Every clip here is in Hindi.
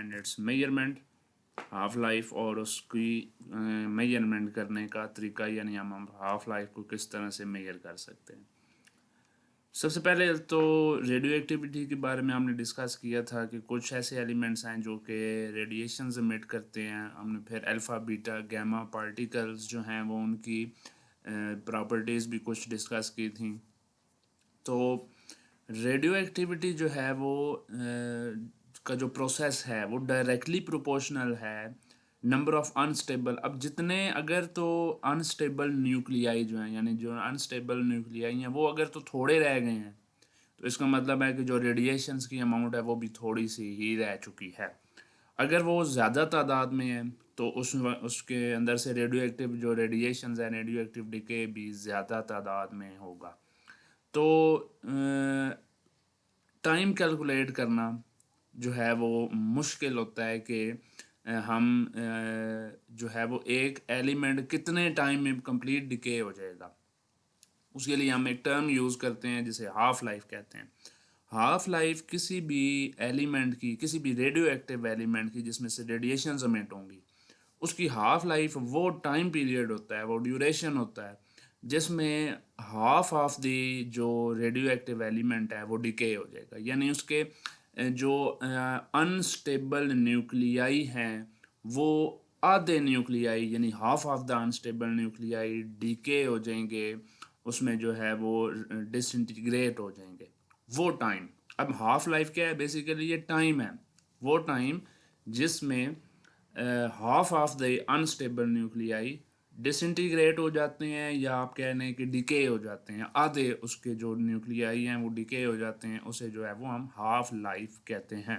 And it's measurement, half life और उसकी मेजरमेंट करने का तरीका, यानी हम हाफ लाइफ को किस तरह से मेजर कर सकते हैं। सबसे पहले तो रेडियो एक्टिविटी के बारे में हमने डिस्कस किया था कि कुछ ऐसे एलिमेंट्स हैं जो कि रेडिएशंस एमिट करते हैं। हमने फिर अल्फ़ा बीटा गैमा पार्टिकल्स जो हैं वो उनकी प्रॉपर्टीज़ भी कुछ डिस्कस की थी। तो रेडियो एक्टिविटी जो है वो का जो प्रोसेस है वो डायरेक्टली प्रोपोर्शनल है नंबर ऑफ अनस्टेबल। अब जितने अगर तो अनस्टेबल न्यूक्लियाई जो हैं, यानी जो अनस्टेबल न्यूक्लियाई हैं वो अगर तो थोड़े रह गए हैं, तो इसका मतलब है कि जो रेडिएशंस की अमाउंट है वो भी थोड़ी सी ही रह चुकी है। अगर वो ज़्यादा तादाद में है तो उसके अंदर से रेडियो एक्टिव जो रेडिएशंस है, रेडियो एक्टिव डिके भी ज़्यादा तादाद में होगा। तो टाइम कैलकुलेट करना जो है वो मुश्किल होता है कि हम जो है वो एक एलिमेंट कितने टाइम में कंप्लीट डिके हो जाएगा। उसके लिए हम एक टर्म यूज़ करते हैं जिसे हाफ लाइफ कहते हैं। हाफ लाइफ किसी भी एलिमेंट की, किसी भी रेडियो एक्टिव एलिमेंट की जिसमें से रेडिएशन एमिट होंगी, उसकी हाफ लाइफ वो टाइम पीरियड होता है, वो ड्यूरेशन होता है जिसमें हाफ ऑफ द जो रेडियो एक्टिव एलिमेंट है वो डिके हो जाएगा। यानी उसके जो अनस्टेबल न्यूक्लियाई हैं वो आधे न्यूक्लियाई, यानी half of the unstable nuclei decay हो जाएंगे, उसमें जो है वो डिसइंटीग्रेट हो जाएंगे। वो टाइम, अब हाफ लाइफ क्या है, बेसिकली ये टाइम है, वो टाइम जिसमें half of the unstable nuclei disintegrate हो जाते हैं, या आप कह लें कि डिके हो जाते हैं, आधे उसके जो न्यूक्लियाई हैं वो डिके हो जाते हैं, उसे जो है वो हम हाफ लाइफ कहते हैं।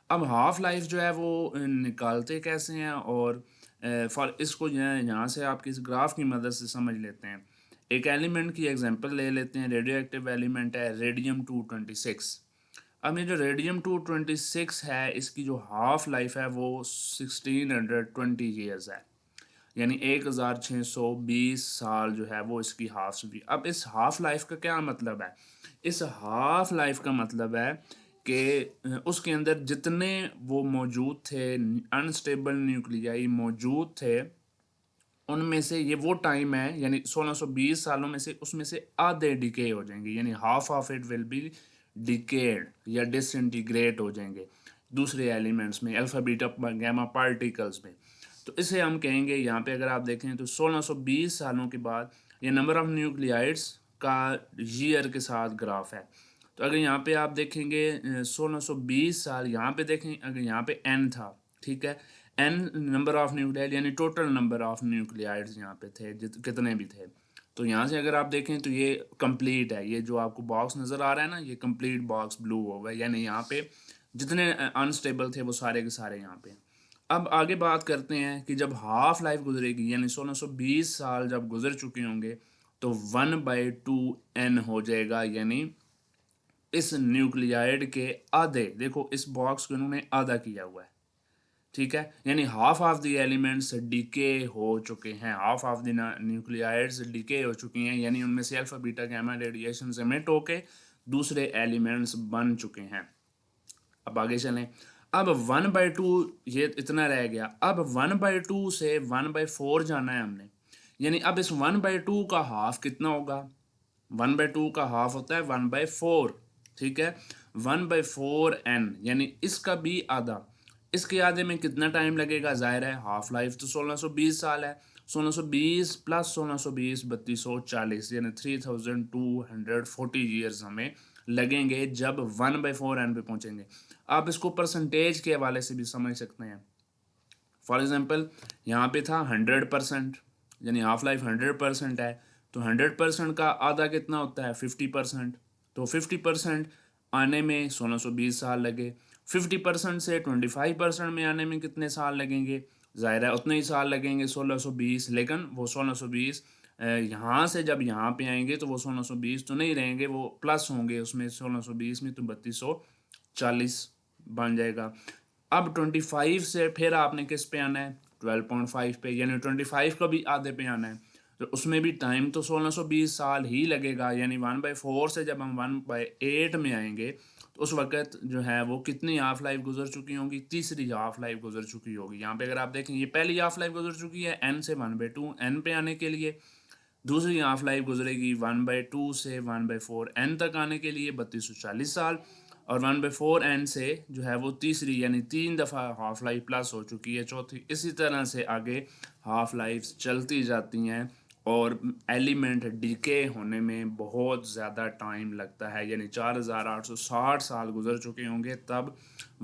अब हाफ लाइफ जो है वो निकालते कैसे हैं, और फॉर इसको यहाँ से आप किस ग्राफ की मदद से समझ लेते हैं। एक एलिमेंट की एग्जांपल ले लेते हैं, रेडियो एक्टिव एलिमेंट है रेडियम 226। अब ये जो रेडियम 226 है, इसकी जो हाफ लाइफ है वो 1620 ईयर्स है, यानी 1620 साल जो है वो इसकी हाफ भी। अब इस हाफ लाइफ का क्या मतलब है? इस हाफ लाइफ का मतलब है कि उसके अंदर जितने वो मौजूद थे अनस्टेबल न्यूक्लियाई मौजूद थे, उनमें से ये वो टाइम है, यानी 1620 सालों में से उसमें से आधे डिके हो जाएंगे, यानी half of it will be decade या डिसइंटीग्रेट हो जाएंगे दूसरे एलिमेंट्स में, अल्फा बीटा गैमा पार्टिकल्स में। तो इसे हम कहेंगे, यहाँ पे अगर आप देखें तो 1620 सालों के बाद ये नंबर ऑफ न्यूक्लियाइड्स का ईयर के साथ ग्राफ है। तो अगर यहाँ पे आप देखेंगे 1620 साल, यहाँ पे देखें अगर यहाँ पे n था, ठीक है, n नंबर ऑफ न्यूक्लियाइड यानी टोटल नंबर ऑफ न्यूक्लियाइड्स यहाँ पे थे कितने भी थे। तो यहाँ से अगर आप देखें तो ये कंप्लीट है, ये जो आपको बॉक्स नज़र आ रहा है ना, ये कंप्लीट बॉक्स ब्लू होगा, यानी यहाँ पे जितने अनस्टेबल थे वो सारे के सारे यहाँ पे। अब आगे बात करते हैं कि जब हाफ लाइफ गुजरेगी, यानी 1620 साल जब गुजर चुके होंगे, तो 1/2n हो जाएगा, यानी इस न्यूक्लियाइड के आधे, देखो इस बॉक्स को इन्होंने आधा किया हुआ है, ठीक है, यानी half of the elements decay हो चुके हैं, half of the nuclides decay हो चुकी हैं, यानी उनमें से alpha beta gamma radiation emit होके दूसरे एलिमेंट्स बन चुके हैं। अब आगे चलें, अब 1/2 ये इतना रह गया। अब 1/2 से 1/4 जाना है हमने, यानी अब इस 1/2 का हाफ कितना होगा? 1/2 का हाफ होता है 1/4, ठीक है, 1/4n, यानी इसका भी आधा। इसके आधे में कितना टाइम लगेगा? जाहिर है हाफ लाइफ तो 1620 साल है, 1620 प्लस 1620 3240, यानी 3240 ईयर्स हमें लगेंगे जब 1/4n पे पहुंचेंगे। आप इसको परसेंटेज के हवाले से भी समझ सकते हैं। फॉर एग्जांपल यहाँ पे था 100%, यानी हाफ लाइफ 100% है, तो 100% का आधा कितना होता है? 50%। तो 50% आने में 1620 साल लगे, 50% से 25% में आने में कितने साल लगेंगे? ज़ाहिर है उतने ही साल लगेंगे 1620, लेकिन वो 1620 यहाँ से जब यहाँ पे आएंगे तो वो 1620 तो नहीं रहेंगे, वो प्लस होंगे उसमें 1620 में, तो 3240 बन जाएगा। अब 25 से फिर आपने किस पे आना है? 12.5 पे, यानी 25 का भी आधे पे आना है, तो उसमें भी टाइम तो 1620 साल ही लगेगा, यानी 1/4 से जब हम 1/8 में आएंगे तो उस वक़्त जो है वो कितनी हाफ़ लाइफ़ गुज़र चुकी होंगी, तीसरी हाफ़ लाइफ़ गुज़र चुकी होगी। यहाँ पे अगर आप देखें, ये पहली हाफ़ लाइफ़ गुज़र चुकी है n से 1/2 n पे आने के लिए, दूसरी हाफ़ लाइफ़ गुज़रेगी 1/2 से 1/4 n तक आने के लिए 3240 साल, और 1/4 n से जो है वो तीसरी यानी 3 दफ़ा हाफ़ लाइफ़ प्लस हो चुकी है चौथी। इसी तरह से आगे हाफ़ लाइफ़्स चलती जाती हैं और एलिमेंट डिके होने में बहुत ज़्यादा टाइम लगता है, यानी 4860 साल गुज़र चुके होंगे तब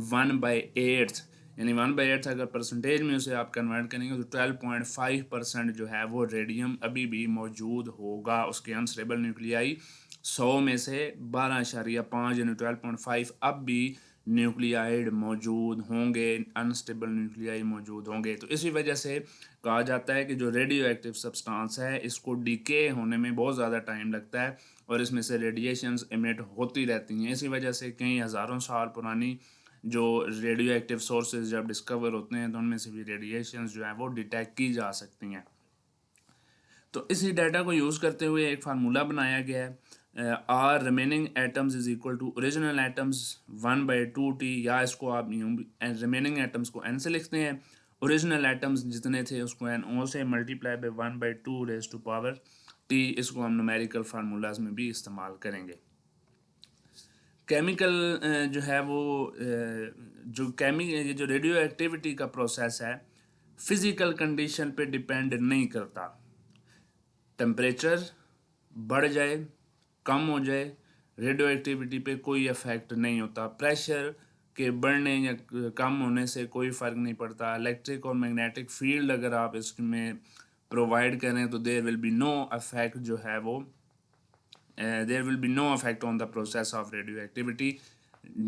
1/8 यानी 1/8 अगर परसेंटेज में उसे आप कन्वर्ट करेंगे तो 12.5% जो है वो रेडियम अभी भी मौजूद होगा उसके अनस्टेबल न्यूक्लियाई। 100 में से 12.5 यानी 12.5 अब भी न्यूक्लियाइड मौजूद होंगे, अनस्टेबल न्यूक्लियाई मौजूद होंगे। तो इसी वजह से कहा जाता है कि जो रेडियो एक्टिव सब्सटेंस है इसको डिके होने में बहुत ज़्यादा टाइम लगता है और इसमें से रेडिएशंस एमिट होती रहती हैं। इसी वजह से कई हज़ारों साल पुरानी जो रेडियो एक्टिव सोर्सेज जब डिस्कवर होते हैं तो उनमें से भी रेडिएशंस जो है वो डिटेक्ट की जा सकती हैं। तो इसी डाटा को यूज़ करते हुए एक फार्मूला बनाया गया है, R remaining atoms is equal to original atoms 1/2t, या इसको आप रिमेनिंग एटम्स को n से लिखते हैं, ओरिजिनल एटम्स जितने थे उसको NO से multiply by 1/2 raise to power t। इसको हम न्यूमेरिकल फार्मूलाज में भी इस्तेमाल करेंगे। केमिकल जो है वो ये जो रेडियो एक्टिविटी का प्रोसेस है फिज़िकल कंडीशन पे डिपेंड नहीं करता। टेम्परेचर बढ़ जाए, कम हो जाए, रेडियो एक्टिविटी पे कोई इफ़ेक्ट नहीं होता। प्रेशर के बढ़ने या कम होने से कोई फ़र्क नहीं पड़ता। इलेक्ट्रिक और मैग्नेटिक फील्ड अगर आप इसमें प्रोवाइड करें तो there will be no effect जो है वो there will be no effect on the process of radioactivity.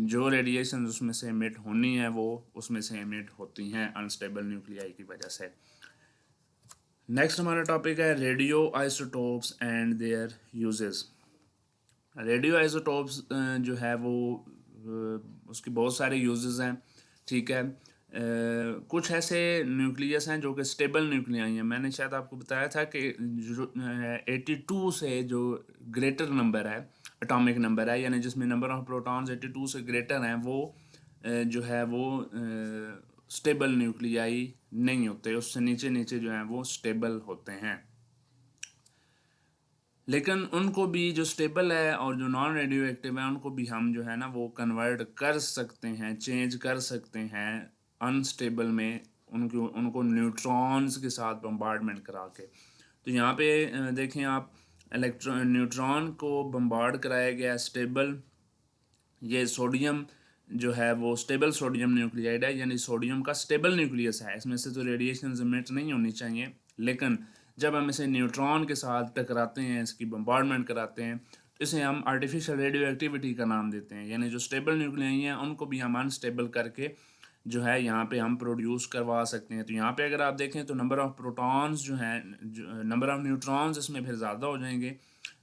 जो रेडिएशन उसमें से एमिट होनी है वो उसमें से एमिट होती हैं अनस्टेबल न्यूक्लियाई की वजह से। नेक्स्ट हमारा टॉपिक है radio isotopes and there uses. Radio isotopes जो है वो उसके बहुत सारे यूजेस हैं, ठीक है। कुछ ऐसे न्यूक्लियस हैं जो कि स्टेबल न्यूक्लियाई हैं। मैंने शायद आपको बताया था कि जो 82 से जो ग्रेटर नंबर है, एटॉमिक नंबर है, यानी जिसमें नंबर ऑफ प्रोटॉन्स 82 से ग्रेटर हैं, वो जो है वो स्टेबल न्यूक्लियाई नहीं होते। उससे नीचे नीचे जो हैं वो स्टेबल होते हैं। लेकिन उनको भी जो स्टेबल है और जो नॉन रेडियो एक्टिव है उनको भी हम जो है ना वो कन्वर्ट कर सकते हैं, चेंज कर सकते हैं अनस्टेबल में, उनको न्यूट्रॉन्स के साथ बम्बार्डमेंट करा के। तो यहाँ पे देखें आप, न्यूट्रॉन को बम्बार्ड कराया गया स्टेबल, ये सोडियम जो है वो स्टेबल सोडियम न्यूक्लियाइड है, यानी सोडियम का स्टेबल न्यूक्लियस है। इसमें से तो रेडिएशन एमिट नहीं होनी चाहिए, लेकिन जब हम इसे न्यूट्रॉन के साथ टकराते हैं, इसकी बम्बार्डमेंट कराते हैं, तो इसे हम आर्टिफिशियल रेडियो एक्टिविटी का नाम देते हैं। यानी जो स्टेबल न्यूक्लियाई हैं उनको भी हम अनस्टेबल करके जो है यहाँ पे हम प्रोड्यूस करवा सकते हैं। तो यहाँ पे अगर आप देखें तो नंबर ऑफ़ प्रोटॉन्स जो हैं, नंबर ऑफ़ न्यूट्रॉन्स इसमें फिर ज़्यादा हो जाएंगे।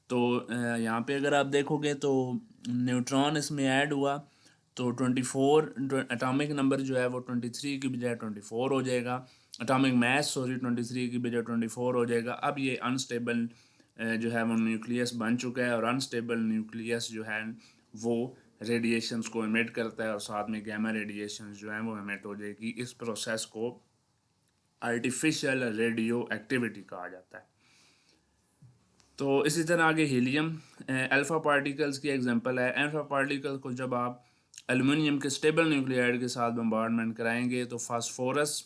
तो यहाँ पे अगर आप देखोगे तो न्यूट्रॉन इसमें ऐड हुआ तो 24 एटॉमिक नंबर जो है वो 23 की बजाय 24 हो जाएगा। एटॉमिक मास 23 की बजाय 24 हो जाएगा। अब ये अनस्टेबल जो है वो न्यूक्लियस बन चुका है, और अनस्टेबल न्यूक्लियस जो है वो रेडिएशंस को एमिट करता है और साथ में गैमा रेडिएशंस जो है वो एमिट हो जाएगी। इस प्रोसेस को आर्टिफिशियल रेडियो एक्टिविटी कहा जाता है। तो इसी तरह आगे हीलियम अल्फ़ा पार्टिकल्स की एग्जांपल है। अल्फ़ा पार्टिकल को जब आप एल्युमिनियम के स्टेबल न्यूक्लियाइड के साथ बम्बार्डमेंट कराएंगे तो फास्फोरस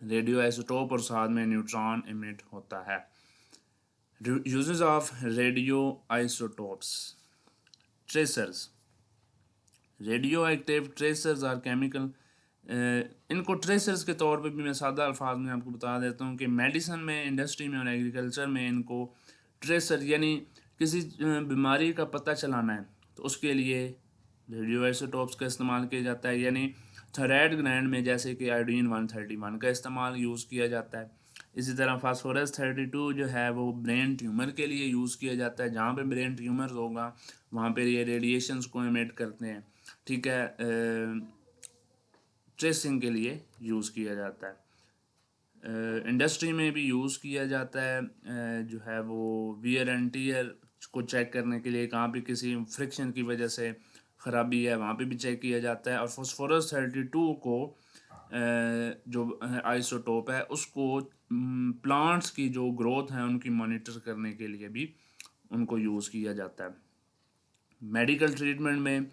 रेडियो आइसोटोप और साथ में न्यूट्रॉन एमिट होता है। Uses of radioisotopes, tracers. Radioactive tracers are chemical, इनको ट्रेसर्स के तौर पे भी मैं सादा अल्फाज में आपको बता देता हूँ कि मेडिसिन में, इंडस्ट्री में और एग्रीकल्चर में इनको ट्रेसर यानी किसी बीमारी का पता चलाना है तो उसके लिए रेडियो आइसोटोप्स का इस्तेमाल किया जाता है। यानी थायराइड ग्लैंड में जैसे कि आयोडीन 131 का इस्तेमाल यूज़ किया जाता है। इसी तरह फास्फोरस 32 जो है वो ब्रेन ट्यूमर के लिए यूज़ किया जाता है। जहाँ पे ब्रेन ट्यूमर होगा वहाँ पे ये रेडिएशंस को एमिट करते हैं, ठीक है। ट्रेसिंग के लिए यूज़ किया जाता है। इंडस्ट्री में भी यूज़ किया जाता है, जो है वो वियर एंड टीयर को चेक करने के लिए, कहाँ पे किसी फ्रिक्शन की वजह से ख़राबी है वहाँ पे भी चेक किया जाता है। और फास्फोरस 32 को जो आइसोटोप है उसको प्लांट्स की जो ग्रोथ है उनकी मॉनिटर करने के लिए भी उनको यूज़ किया जाता है। मेडिकल ट्रीटमेंट में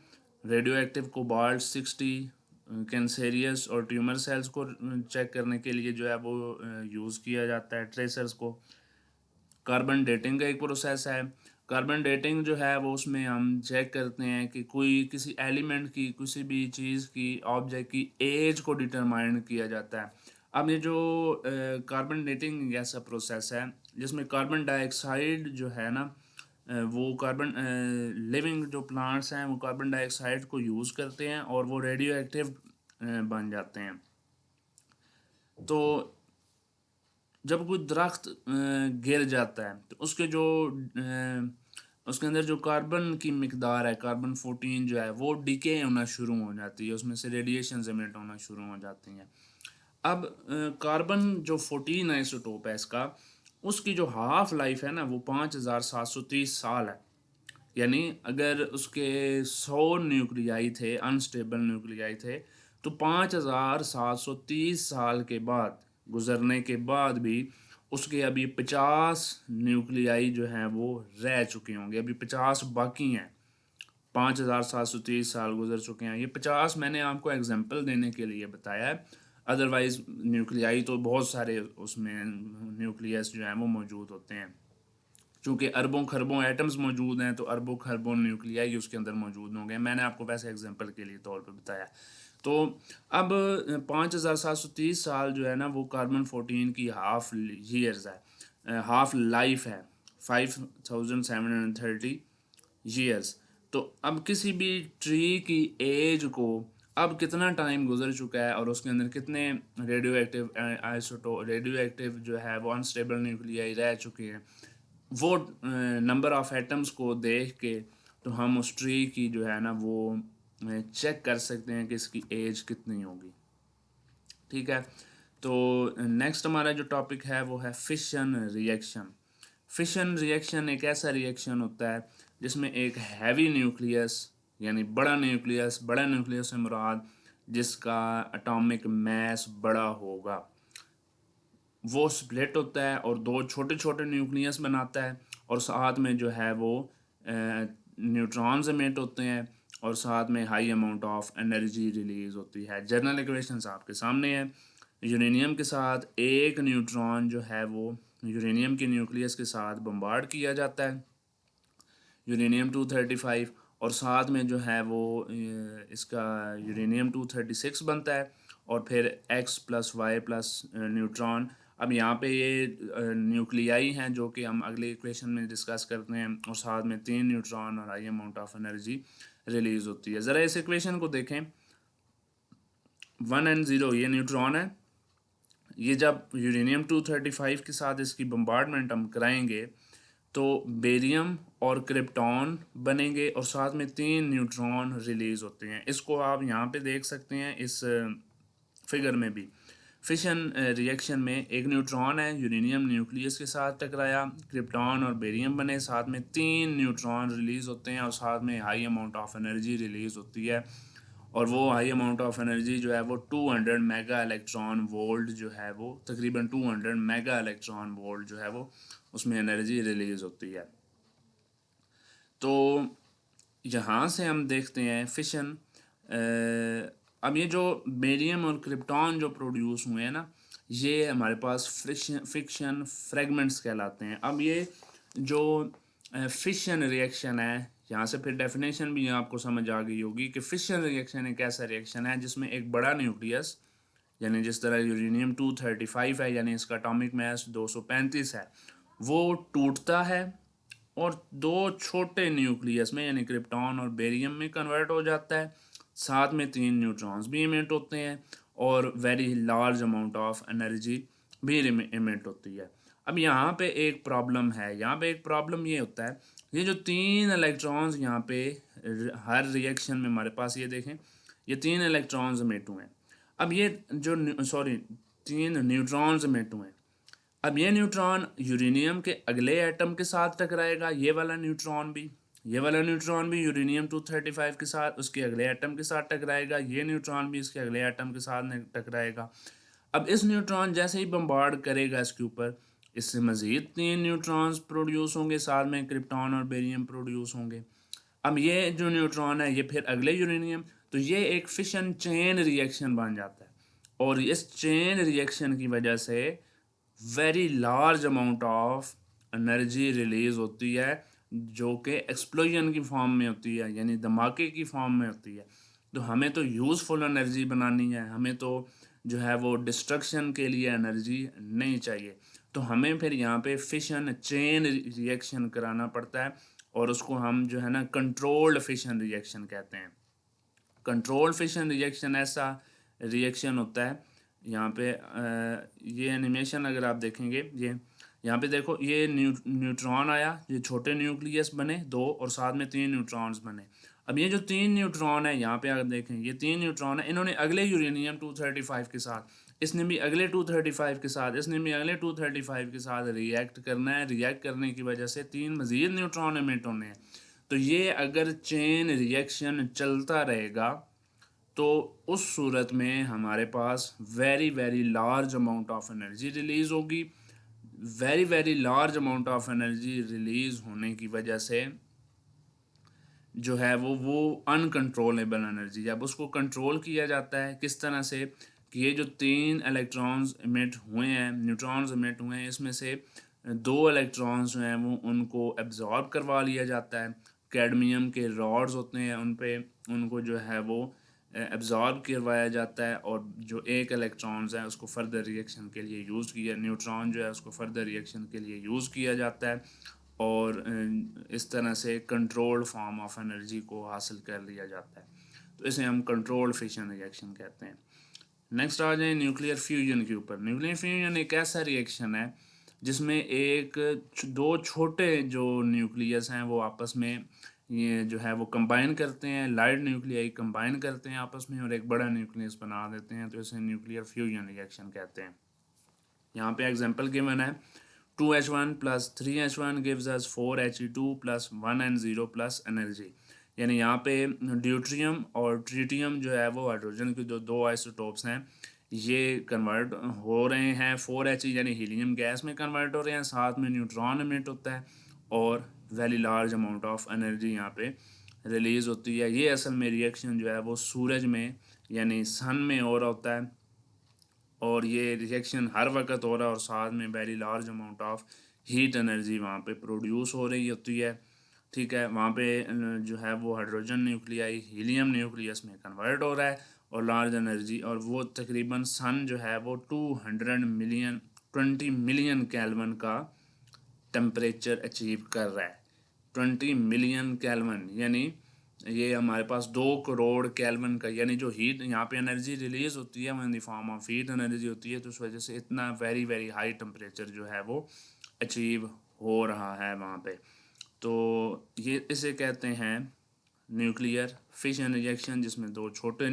रेडियो एक्टिव कोबाल्ट 60 कैंसेरियस और ट्यूमर सेल्स को चेक करने के लिए जो है वो यूज़ किया जाता है ट्रेसर्स को। कार्बन डेटिंग का एक प्रोसेस है। कार्बन डेटिंग जो है वो उसमें हम चेक करते हैं कि कोई किसी एलिमेंट की किसी भी चीज़ की ऑब्जेक्ट की एज को डिटरमाइन किया जाता है। अब ये जो कार्बन डेटिंग ऐसा प्रोसेस है जिसमें कार्बन डाइऑक्साइड जो है ना वो कार्बन लिविंग जो प्लांट्स हैं वो कार्बन डाइऑक्साइड को यूज़ करते हैं और वो रेडियो एक्टिव बन जाते हैं। तो जब कोई दरख्त गिर जाता है तो उसके जो उसके अंदर जो कार्बन की मिकदार है कार्बन 14 जो है वो डिके होना शुरू हो जाती है, उसमें से रेडिएशन एमिट होना शुरू हो जाती हैं। अब कार्बन जो 14 आइसोटोप है इसका उसकी जो हाफ लाइफ है ना वो 5730 साल है। यानी अगर उसके 100 न्यूक्लियाई थे अनस्टेबल न्यूक्लियाई थे तो 5730 साल के बाद गुजरने के बाद भी उसके अभी 50 न्यूक्लियाई जो हैं वो रह चुके होंगे, अभी 50 बाकी हैं। 5730 साल गुजर चुके हैं, ये 50 मैंने आपको एग्जांपल देने के लिए बताया है। अदरवाइज न्यूक्लियाई तो बहुत सारे उसमें न्यूक्लियस जो हैं वो मौजूद होते हैं। चूँकि अरबों खरबों एटम्स मौजूद हैं तो अरबों खरबों न्यूक्लियाई उसके अंदर मौजूद होंगे। मैंने आपको वैसे एग्जांपल के लिए तौर पे बताया। तो अब 5730 साल जो है ना वो कार्बन 14 की हाफ ईयर्स है, हाफ लाइफ है 5730 ईयर्स। तो अब किसी भी ट्री की एज को अब कितना टाइम गुजर चुका है और उसके अंदर कितने रेडियो एक्टिव रेडियो एक्टिव जो है वो अनस्टेबल न्यूक्लियाई रह चुके हैं, वो नंबर ऑफ एटम्स को देख के तो हम उस ट्री की जो है ना वो चेक कर सकते हैं कि इसकी एज कितनी होगी। ठीक है, तो नेक्स्ट हमारा जो टॉपिक है वो है फिशन रिएक्शन। फिशन रिएक्शन एक ऐसा रिएक्शन होता है जिसमें एक हैवी न्यूक्लियस यानी बड़ा न्यूक्लियस से मुराद जिसका एटॉमिक मास बड़ा होगा वो स्प्लिट होता है और दो छोटे छोटे न्यूक्लियस बनाता है और साथ में जो है वो न्यूट्रॉन्स एमिट होते हैं और साथ में high amount of energy release होती है। जनरल इक्वेशंस आपके सामने है। यूरेनियम के साथ एक न्यूट्रॉन जो है वो यूरेनियम के न्यूक्लियस के साथ बम्बार्ड किया जाता है, यूरेनियम 235, और साथ में जो है वो इसका यूरेनियम 236 बनता है और फिर X plus Y plus neutron. अब यहाँ पे ये न्यूक्लियाई हैं जो कि हम अगले इक्वेशन में डिस्कस करते हैं और साथ में 3 न्यूट्रॉन और high amount of energy release होती है। ज़रा इस इक्वेशन को देखें, 1 and 0 ये न्यूट्रॉन है। ये जब यूरेनियम 235 के साथ इसकी बम्बार्डमेंट हम कराएंगे तो बेरियम और क्रिप्टॉन बनेंगे और साथ में 3 न्यूट्रॉन रिलीज होते हैं। इसको आप यहाँ पे देख सकते हैं इस फिगर में भी। फिशन रिएक्शन में एक न्यूट्रॉन है यूरेनियम न्यूक्लियस के साथ टकराया, क्रिप्टॉन और बेरियम बने, साथ में 3 न्यूट्रॉन रिलीज होते हैं और साथ में high amount of energy release होती है। और वो हाई अमाउंट ऑफ एनर्जी जो है वो 200 मेगा इलेक्ट्रॉन वोल्ट जो है वो तकरीबन 200 मेगा इलेक्ट्रॉन वोल्ट जो है वो उसमें एनर्जी रिलीज होती है। तो यहाँ से हम देखते हैं फिशन। अब ये जो बेरियम और क्रिप्टॉन जो प्रोड्यूस हुए हैं ना ये हमारे पास फिक्शन फ्रेगमेंट्स कहलाते हैं। अब ये जो फिशन रिएक्शन है यहाँ से फिर डेफिनेशन भी आपको समझ आ गई होगी कि फिशन रिएक्शन एक ऐसा रिएक्शन है जिसमें एक बड़ा न्यूक्लियस यानी जिस तरह यूरेनियम 235 है यानी इसका एटॉमिक मास 235 है वो टूटता है और दो छोटे न्यूक्लियस में यानी क्रिप्टॉन और बेरियम में कन्वर्ट हो जाता है, साथ में 3 न्यूट्रॉन्स भी इमिट होते हैं और very large amount of energy भी इमिट होती है। अब यहाँ पे एक प्रॉब्लम है, यहाँ पे एक प्रॉब्लम ये होता है ये जो 3 इलेक्ट्रॉन्स यहाँ पे हर रिएक्शन में हमारे पास ये देखें ये 3 इलेक्ट्रॉन्स इमिट हुए हैं। अब ये जो 3 न्यूट्रॉन्स इमिट हुए हैं। अब ये न्यूट्रॉन यूरेनियम के अगले एटम के साथ टकराएगा, ये वाला न्यूट्रॉन भी, ये वाला न्यूट्रॉन भी यूरेनियम 235 के साथ उसके अगले एटम के साथ टकराएगा, ये न्यूट्रॉन भी इसके अगले एटम के साथ टकराएगा। अब इस न्यूट्रॉन जैसे ही बम्बार्ड करेगा इसके ऊपर, इससे मज़ीद 3 न्यूट्रॉन्स प्रोड्यूस होंगे, साथ में क्रिप्टॉन और बेरियम प्रोड्यूस होंगे। अब ये जो न्यूट्रॉन है ये फिर अगले यूरेनियम, तो ये एक फिशन चेन रिएक्शन बन जाता है, और इस चेन रिएक्शन की वजह से very large amount of energy release होती है, जो कि एक्सप्लोजन की फॉर्म में होती है, यानी धमाके की फॉर्म में होती है। तो हमें तो यूज़फुल एनर्जी बनानी है, हमें तो जो है वो डिस्ट्रक्शन के लिए एनर्जी नहीं चाहिए। तो हमें फिर यहाँ पे फिशन चेन रिएक्शन कराना पड़ता है, और उसको हम जो है ना कंट्रोल्ड फिशन रिएक्शन कहते हैं। कंट्रोल फिशन रिएक्शन ऐसा रिएक्शन होता है, यहाँ पे ये एनिमेशन अगर आप देखेंगे, ये यहाँ पे देखो, ये न्यूट्रॉन आया, ये छोटे न्यूक्लियस बने दो, और साथ में 3 न्यूट्रॉन्स बने। अब ये जो 3 न्यूट्रॉन है यहाँ पे अगर देखें, ये 3 न्यूट्रॉन है, इन्होंने अगले यूरेनियम 235 के साथ, इसने भी अगले 235 के साथ, इसने भी अगले 235 के साथ रिएक्ट करना है। रिएक्ट करने की वजह से 3 मज़ीद न्यूट्रॉन एमिट होने हैं। तो ये अगर चेन रिएक्शन चलता रहेगा, तो उस सूरत में हमारे पास very very large amount of energy release होगी। Very very large amount of energy release होने की वजह से जो है वो अनकंट्रोलेबल एनर्जी, जब उसको कंट्रोल किया जाता है किस तरह से, कि ये जो 3 इलेक्ट्रॉन्स इमिट हुए हैं, न्यूट्रॉन्स इमिट हुए हैं, इसमें से 2 इलेक्ट्रॉन्स जो हैं वो उनको एब्जॉर्ब करवा लिया जाता है। कैडमियम के रॉड्स होते हैं उन पे, उनको जो है वो एब्जॉर्ब करवाया जाता है, और जो एक इलेक्ट्रॉन्स है उसको फर्दर रिएक्शन के लिए यूज़ किया, न्यूट्रॉन जो है उसको फर्दर रिएक्शन के लिए यूज़ किया जाता है, और इस तरह से कंट्रोल्ड फॉर्म ऑफ एनर्जी को हासिल कर लिया जाता है। तो इसे हम कंट्रोल्ड फिशन रिएक्शन कहते हैं। नेक्स्ट आ जाए न्यूक्लियर फ्यूजन के ऊपर। न्यूक्लियर फ्यूजन एक ऐसा रिएक्शन है जिसमें दो छोटे जो न्यूक्लियस हैं वो आपस में ये जो है वो कंबाइन करते हैं, लाइट न्यूक्लियाई कंबाइन करते हैं आपस में, और एक बड़ा न्यूक्लियस बना देते हैं। तो इसे न्यूक्लियर फ्यूजन रिएक्शन कहते हैं। यहाँ पे एग्जांपल गिवन है, 2H1 plus 3H1 gives us 4He2 plus 1N0 plus energy. यानी यहाँ पे ड्यूट्रियम और ट्रिटियम जो है वो हाइड्रोजन के जो 2 आइसोटोप्स हैं, ये कन्वर्ट हो रहे हैं 4He यानी हीलियम गैस में कन्वर्ट हो रहे हैं, साथ में न्यूट्रॉन एमिट होता है, और very large amount of energy यहाँ पे रिलीज़ होती है। ये असल में रिएक्शन जो है वो सूरज में यानी सन में हो रहा होता है, और ये रिएक्शन हर वक्त हो रहा है, और साथ में very large amount of heat energy वहाँ पे प्रोड्यूस हो रही होती है। ठीक है, वहाँ पे जो है वो हाइड्रोजन न्यूक्लियाई हीलियम न्यूक्लियस में कन्वर्ट हो रहा है, और लार्ज एनर्जी, और वो तकरीबन सन जो है वो 20 मिलियन केल्विन का टेम्परेचर अचीव कर रहा है। 20 मिलियन केल्विन, यानी ये हमारे पास 2 करोड़ केल्विन का, यानी जो हीट यहाँ पे एनर्जी रिलीज होती है वो in the form of heat energy होती है। तो उस वजह से इतना वेरी वेरी हाई टेम्परेचर जो है वो अचीव हो रहा है वहाँ पे। तो ये इसे कहते हैं न्यूक्लियर फिशन रिएक्शन, जिसमें 2 छोटे